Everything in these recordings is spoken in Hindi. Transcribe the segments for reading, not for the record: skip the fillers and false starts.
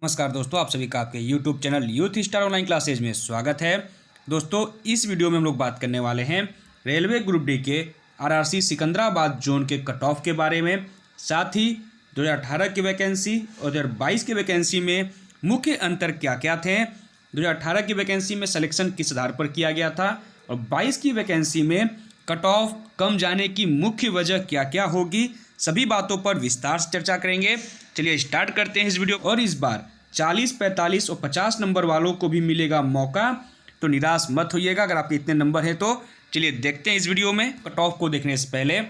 नमस्कार दोस्तों, आप सभी का आपके YouTube channel youth star online classes में स्वागत है। दोस्तों, इस वीडियो में हम लोग बात करने वाले हैं रेलवे ग्रुप डी के आरआरसी सिकंदराबाद जोन के कट ऑफ के बारे में। साथ ही 2018 की वैकेंसी और 2022 की वैकेंसी में मुख्य अंतर क्या क्या थे, 2018 की वैकेंसी में सिलेक्शन किस आधार पर किया गया था और 22 की वैकेंसी में कट ऑफ कम जाने की मुख्य वजह क्या क्या होगी, सभी बातों पर विस्तार से चर्चा करेंगे। चलिए स्टार्ट करते हैं इस वीडियो। और इस बार 40, 45 और 50 नंबर वालों को भी मिलेगा मौका, तो निराश मत होइएगा अगर आपके इतने नंबर हैं तो। चलिए देखते हैं इस वीडियो में। कट ऑफ को देखने से पहले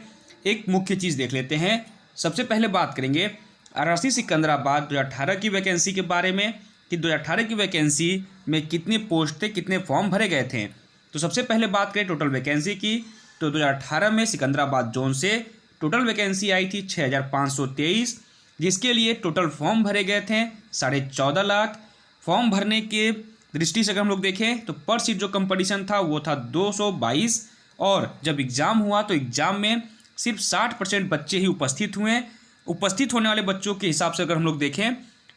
एक मुख्य चीज़ देख लेते हैं। सबसे पहले बात करेंगे आरआरसी सिकंदराबाद 2018 की वैकेंसी के बारे में कि 2018 की वैकेंसी में कितने पोस्ट थे, कितने फॉर्म भरे गए थे। तो सबसे पहले बात करें टोटल वैकेंसी की, तो 2018 में सिकंदराबाद जोन से टोटल वैकेंसी आई थी 6523, जिसके लिए टोटल फॉर्म भरे गए थे 14.5 लाख। फॉर्म भरने के दृष्टि से अगर हम लोग देखें तो पर सीट जो कंपटीशन था वो था 222, और जब एग्ज़ाम हुआ तो एग्ज़ाम में सिर्फ 60% बच्चे ही उपस्थित हुए। उपस्थित होने वाले बच्चों के हिसाब से अगर हम लोग देखें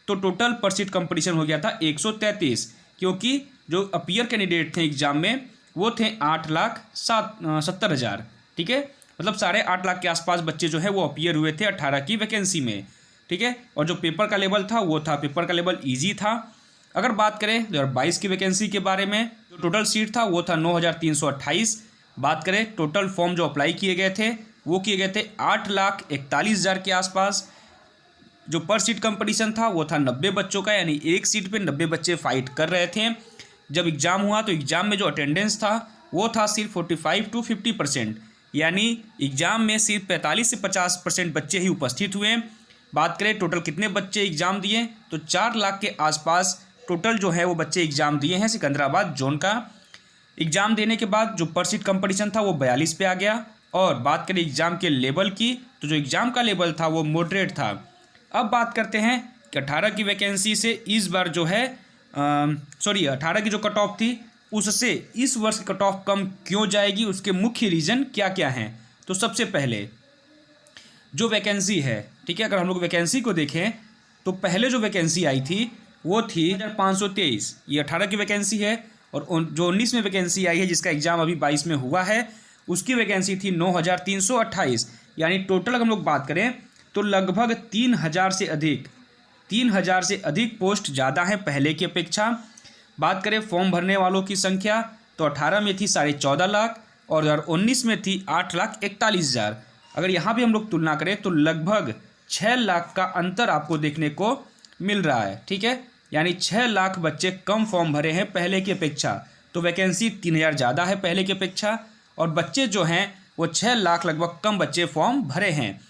तो टोटल पर सीट कंपटीशन हो गया था 133, क्योंकि जो अपीयर कैंडिडेट थे एग्ज़ाम में वो थे 8,70,000। ठीक है, मतलब 8.5 लाख के आसपास बच्चे जो है वो अपीयर हुए थे 18 की वैकेंसी में। ठीक है, और जो पेपर का लेवल था वो था, पेपर का लेवल इजी था। अगर बात करें 2022 की वैकेंसी के बारे में, जो टोटल सीट था वो था 9,328। बात करें टोटल फॉर्म जो अप्लाई किए गए थे वो किए गए थे 8,41,000 के आसपास। जो पर सीट कंपटीशन था वो था 90 बच्चों का, यानी एक सीट पे 90 बच्चे फाइट कर रहे थे। जब एग्ज़ाम हुआ तो एग्ज़ाम में जो अटेंडेंस था वो था सिर्फ 45 to 50%, यानी एग्ज़ाम में सिर्फ 45 से 50% बच्चे ही उपस्थित हुए। बात करें टोटल कितने बच्चे एग्ज़ाम दिए, तो 4 लाख के आसपास टोटल जो है वो बच्चे एग्ज़ाम दिए हैं सिकंदराबाद जोन का। एग्ज़ाम देने के बाद जो पर सीट कंपटीशन था वो 42 पे आ गया। और बात करें एग्ज़ाम के लेवल की, तो जो एग्ज़ाम का लेवल था वो मॉडरेट था। अब बात करते हैं कि 18 की वैकेंसी से इस बार जो है 18 की जो कट ऑफ थी उससे इस वर्ष की कट ऑफ कम क्यों जाएगी, उसके मुख्य रीज़न क्या क्या हैं। तो सबसे पहले जो वैकेंसी है, ठीक है, अगर हम लोग वैकेंसी को देखें तो पहले जो वैकेंसी आई थी वो थी 1523, ये 18 की वैकेंसी है। और जो 19 में वैकेंसी आई है जिसका एग्ज़ाम अभी 22 में हुआ है, उसकी वैकेंसी थी 9,328, यानी टोटल अगर हम लोग बात करें तो लगभग 3,000 से अधिक पोस्ट ज़्यादा हैं पहले की अपेक्षा। बात करें फॉर्म भरने वालों की संख्या, तो 18 में थी 14.5 लाख और 2019 में थी 8,41,000। अगर यहाँ भी हम लोग तुलना करें तो लगभग 6 लाख का अंतर आपको देखने को मिल रहा है। ठीक है, यानी 6 लाख बच्चे कम फॉर्म भरे हैं पहले की अपेक्षा। तो वैकेंसी 3,000 ज़्यादा है पहले की अपेक्षा, और बच्चे जो हैं वो 6 लाख लगभग कम बच्चे फॉर्म भरे हैं।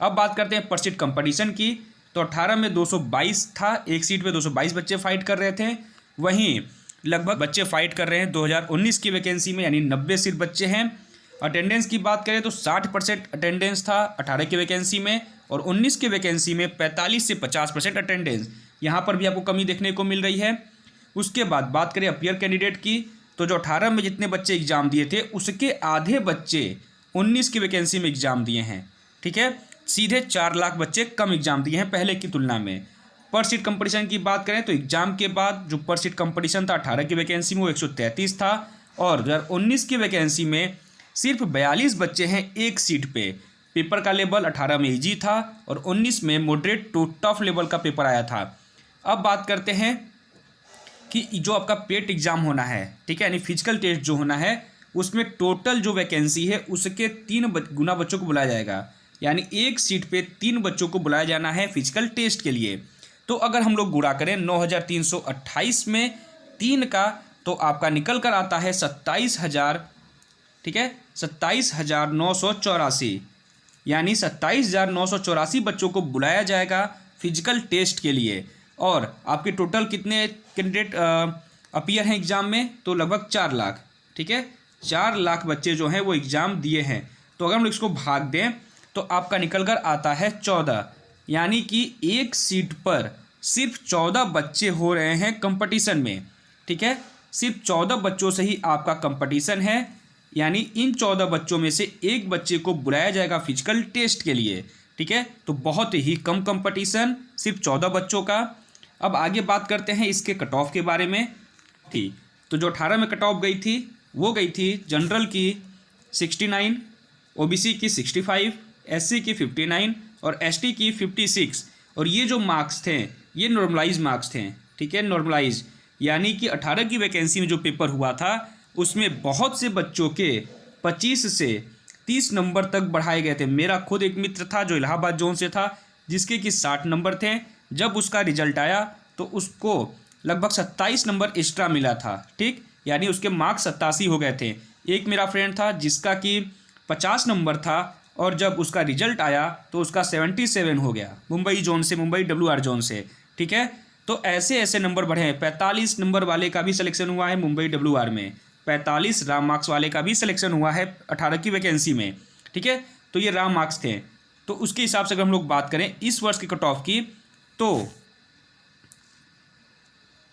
अब बात करते हैं पर सीट कंपटीशन की, तो 18 में 222 था, एक सीट पे 222 बच्चे फाइट कर रहे थे। वहीं लगभग बच्चे फाइट कर रहे हैं 2019 की वैकेंसी में, यानी 90 सीट बच्चे हैं। अटेंडेंस की बात करें तो 60% अटेंडेंस था 18 की वैकेंसी में, और 19 की वैकेंसी में 45 से 50% अटेंडेंस। यहाँ पर भी आपको कमी देखने को मिल रही है। उसके बाद बात करें अपीयर कैंडिडेट की, तो जो 18 में जितने बच्चे एग्ज़ाम दिए थे उसके आधे बच्चे 19 की वैकेंसी में एग्ज़ाम दिए हैं। ठीक है, सीधे 4 लाख बच्चे कम एग्ज़ाम दिए हैं पहले की तुलना में। पर सीट कंपटीशन की बात करें तो एग्ज़ाम के बाद जो पर सीट कंपटीशन था 18 की वैकेंसी में वो 133 था, और 2019 की वैकेंसी में सिर्फ 42 बच्चे हैं एक सीट पे। पेपर का लेवल 18 में इजी था और 19 में मॉडरेट टू टफ लेवल का पेपर आया था। अब बात करते हैं कि जो आपका पेट एग्ज़ाम होना है, ठीक है, यानी फिजिकल टेस्ट जो होना है, उसमें टोटल जो वैकेंसी है उसके 3 गुना बच्चों को बुलाया जाएगा, यानी एक सीट पे 3 बच्चों को बुलाया जाना है फिजिकल टेस्ट के लिए। तो अगर हम लोग गुणा करें 9,328 में 3 का, तो आपका निकल कर आता है 27,000। ठीक है, 27,984, यानी 27,984 बच्चों को बुलाया जाएगा फिजिकल टेस्ट के लिए। और आपके टोटल कितने कैंडिडेट अपीयर हैं एग्ज़ाम में, तो लगभग 4 लाख। ठीक है, 4 लाख बच्चे जो हैं वो एग्ज़ाम दिए हैं। तो अगर हम लोग इसको भाग दें तो आपका निकल कर आता है 14, यानी कि एक सीट पर सिर्फ 14 बच्चे हो रहे हैं कंपटीशन में। ठीक है, सिर्फ 14 बच्चों से ही आपका कंपटीशन है, यानी इन 14 बच्चों में से एक बच्चे को बुलाया जाएगा फिजिकल टेस्ट के लिए। ठीक है, तो बहुत ही कम कंपटीशन, सिर्फ 14 बच्चों का। अब आगे बात करते हैं इसके कट ऑफ के बारे में। थी तो जो 18 में कट ऑफ गई थी वो गई थी जनरल की 69, ओबीसी की 65, एससी की 59 और एसटी की 56। और ये जो मार्क्स थे ये नॉर्मलाइज मार्क्स थे, ठीक है, नॉर्मलाइज, यानी कि 18 की वैकेंसी में जो पेपर हुआ था उसमें बहुत से बच्चों के 25 से 30 नंबर तक बढ़ाए गए थे। मेरा खुद एक मित्र था जो इलाहाबाद जोन से था जिसके कि 60 नंबर थे। जब उसका रिजल्ट आया तो उसको लगभग 27 नंबर एक्स्ट्रा मिला था, ठीक, यानी उसके मार्क्स 87 हो गए थे। एक मेरा फ्रेंड था जिसका कि 50 नंबर था और जब उसका रिजल्ट आया तो उसका 77 हो गया, मुंबई जोन से, मुंबई WR जोन से, ठीक है। तो ऐसे ऐसे नंबर बढ़े हैं। 45 नंबर वाले का भी सिलेक्शन हुआ है मुंबई WR में, 45 राम मार्क्स वाले का भी सिलेक्शन हुआ है 18 की वैकेंसी में, ठीक है। तो ये राम मार्क्स थे। तो उसके हिसाब से अगर हम लोग बात करें इस वर्ष की कट ऑफ की, तो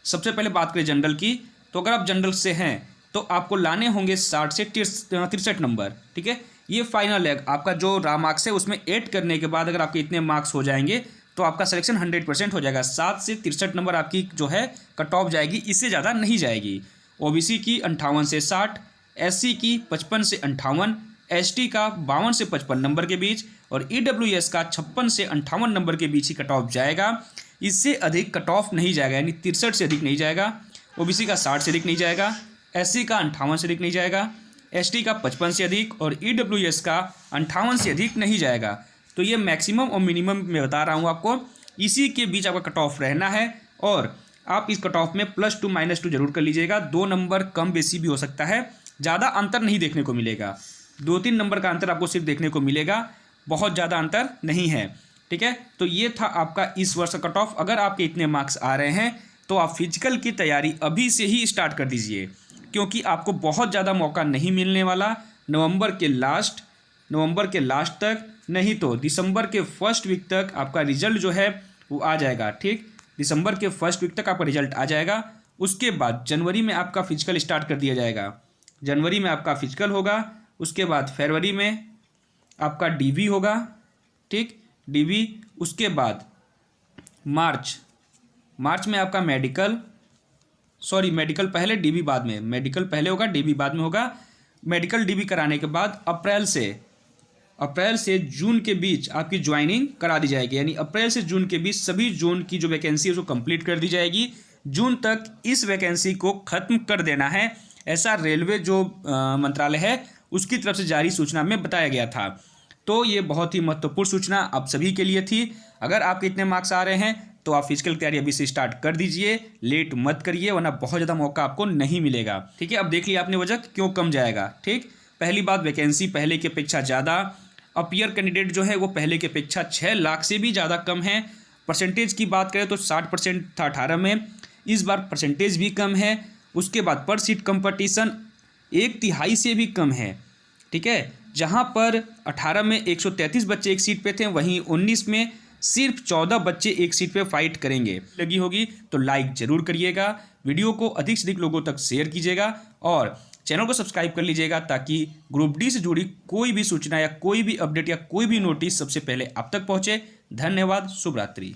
सबसे पहले बात करें जनरल की, तो अगर आप जनरल से हैं तो आपको लाने होंगे 60 से 63 नंबर, ठीक है। ये फाइनल है, आपका जो राम मार्क्स है उसमें ऐड करने के बाद अगर आपके इतने मार्क्स हो जाएंगे तो आपका सिलेक्शन 100% हो जाएगा। 7 से 63 नंबर आपकी जो है कट ऑफ जाएगी, इससे ज़्यादा नहीं जाएगी। ओबीसी की 58 से 60, एससी की 55 से 58, एसटी का 52 से 55 नंबर के बीच और ईडब्ल्यूएस का 56 से 58 नंबर के बीच ही कट ऑफ जाएगा। इससे अधिक कट ऑफ नहीं जाएगा, यानी 63 से अधिक नहीं जाएगा। ओबीसी का 60 से अधिक नहीं जाएगा, एससी का 58 से अधिक नहीं जाएगा, एसटी का 55 से अधिक और ईडब्ल्यूएस का 58 से अधिक नहीं जाएगा। तो ये मैक्सिमम और मिनिमम मैं बता रहा हूँ आपको, इसी के बीच आपका कट ऑफ रहना है। और आप इस कट ऑफ में +2 -2 जरूर कर लीजिएगा। 2 नंबर कम बेसी भी हो सकता है, ज़्यादा अंतर नहीं देखने को मिलेगा। 2-3 नंबर का अंतर आपको सिर्फ देखने को मिलेगा, बहुत ज़्यादा अंतर नहीं है, ठीक है। तो ये था आपका इस वर्ष का कट ऑफ। अगर आपके इतने मार्क्स आ रहे हैं तो आप फिजिकल की तैयारी अभी से ही स्टार्ट कर दीजिए, क्योंकि आपको बहुत ज़्यादा मौका नहीं मिलने वाला। नवंबर के लास्ट तक, नहीं तो दिसंबर के फर्स्ट वीक तक आपका रिजल्ट जो है वो आ जाएगा, ठीक। दिसंबर के फर्स्ट वीक तक आपका रिजल्ट आ जाएगा। उसके बाद जनवरी में आपका फिजिकल स्टार्ट कर दिया जाएगा। जनवरी में आपका फिजिकल होगा, उसके बाद फरवरी में आपका डीवी होगा, ठीक, डीवी। उसके बाद मार्च में आपका मेडिकल पहले, डीवी बाद में, मेडिकल पहले होगा, डीवी बाद में होगा। मेडिकल डीवी कराने के बाद अप्रैल से जून के बीच आपकी ज्वाइनिंग करा दी जाएगी, यानी अप्रैल से जून के बीच सभी जोन की जो वैकेंसी है उसको कंप्लीट कर दी जाएगी। जून तक इस वैकेंसी को ख़त्म कर देना है, ऐसा रेलवे जो मंत्रालय है उसकी तरफ से जारी सूचना में बताया गया था। तो ये बहुत ही महत्वपूर्ण सूचना आप सभी के लिए थी। अगर आपके इतने मार्क्स आ रहे हैं तो आप फिजिकल तैयारी अभी से स्टार्ट कर दीजिए, लेट मत करिए, वरना बहुत ज़्यादा मौका आपको नहीं मिलेगा, ठीक है। अब देख लिया आपने वजह क्यों कम जाएगा, ठीक। पहली बात, वैकेंसी पहले की अपेक्षा ज़्यादा, अपीयर कैंडिडेट जो है वो पहले की अपेक्षा 6 लाख से भी ज़्यादा कम है। परसेंटेज की बात करें तो 60% था 18 में, इस बार परसेंटेज भी कम है। उसके बाद पर सीट कंपटीशन 1/3 से भी कम है, ठीक है। जहां पर 18 में 133 बच्चे एक सीट पे थे, वहीं 19 में सिर्फ 14 बच्चे एक सीट पे फाइट करेंगे। लगी होगी तो लाइक जरूर करिएगा, वीडियो को अधिक से अधिक लोगों तक शेयर कीजिएगा और चैनल को सब्सक्राइब कर लीजिएगा, ताकि ग्रुप डी से जुड़ी कोई भी सूचना या कोई भी अपडेट या कोई भी नोटिस सबसे पहले आप तक पहुंचे। धन्यवाद, शुभ रात्रि।